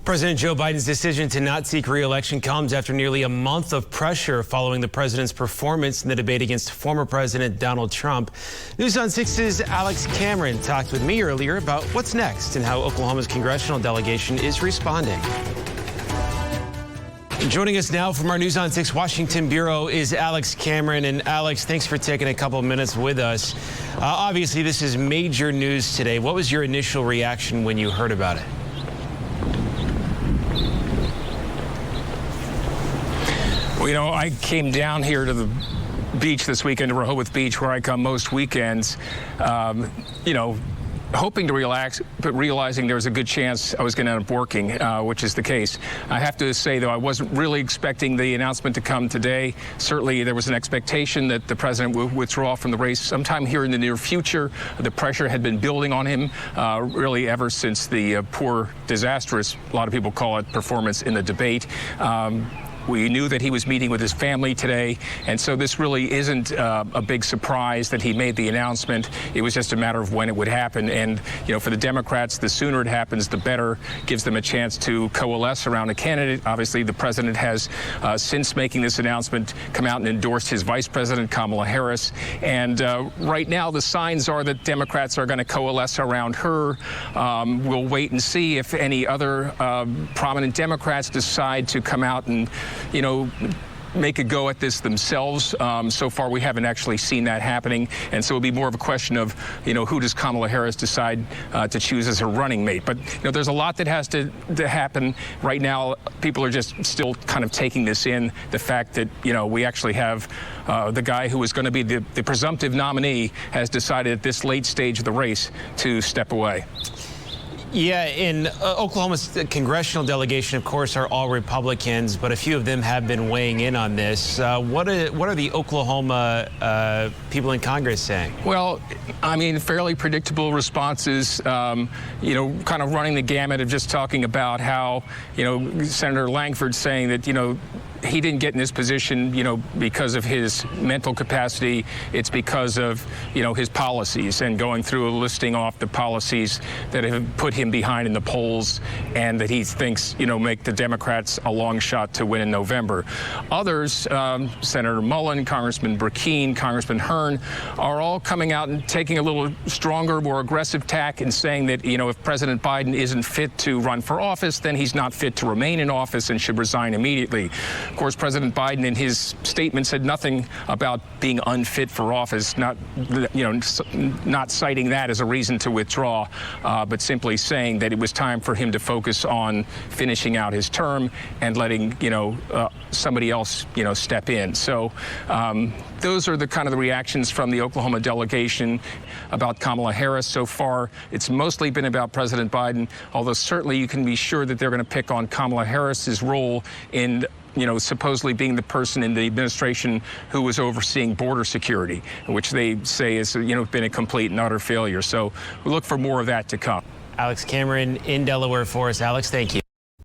President Joe Biden's decision to not seek re-election comes after nearly a month of pressure following the president's performance in the debate against former President Donald Trump. News on 6's Alex Cameron talked with me earlier about what's next and how Oklahoma's congressional delegation is responding. Joining us now from our News on 6 Washington Bureau is Alex Cameron. And Alex, thanks for taking a couple of minutes with us. Obviously, this is major news today. What was your initial reaction when you heard about it? Well, you know, I came down here to the beach this weekend, to Rehoboth Beach, where I come most weekends, hoping to relax, but realizing there was a good chance I was going to end up working, which is the case. I have to say, though, I wasn't really expecting the announcement to come today. Certainly, there was an expectation that the president would withdraw from the race sometime here in the near future. The pressure had been building on him really ever since the poor, disastrous, a lot of people call it, performance in the debate. We knew that he was meeting with his family today, and so this really isn't a big surprise that he made the announcement. It was just a matter of when it would happen. And, you know, for the Democrats, the sooner it happens, the better. Gives them a chance to coalesce around a candidate. Obviously, the president has, since making this announcement, come out and endorsed his Vice President Kamala Harris. And right now, the signs are that Democrats are going to coalesce around her. We'll wait and see if any other prominent Democrats decide to come out and make a go at this themselves. So far, we haven't actually seen that happening. And so it'll be more of a question of, who does Kamala Harris decide to choose as her running mate? But, there's a lot that has to happen. Right now, people are just still kind of taking this in, the fact that, we actually have the guy who was going to be the presumptive nominee has decided at this late stage of the race to step away. Yeah, in Oklahoma's congressional delegation, of course, are all Republicans, but a few of them have been weighing in on this. What are the Oklahoma people in Congress saying? Well, I mean, fairly predictable responses, kind of running the gamut of just talking about how, Senator Langford saying that, he didn't get in this position, because of his mental capacity. It's because of, his policies, and going through a listing off the policies that have put him behind in the polls and that he thinks, make the Democrats a long shot to win in November. Others, Senator Mullen, Congressman Burkeen, Congressman Hearn, are all coming out and taking a little stronger, more aggressive tack and saying that, if President Biden isn't fit to run for office, then he's not fit to remain in office and should resign immediately. Of course, President Biden in his statement said nothing about being unfit for office, not citing that as a reason to withdraw, but simply saying that it was time for him to focus on finishing out his term and letting, somebody else, step in. So those are the kind of the reactions from the Oklahoma delegation about Kamala Harris. So far, it's mostly been about President Biden, although certainly you can be sure that they're going to pick on Kamala Harris's role in supposedly being the person in the administration who was overseeing border security, which they say has, been a complete and utter failure. So we look for more of that to come. Alex Cameron in Delaware for us. Alex, thank you.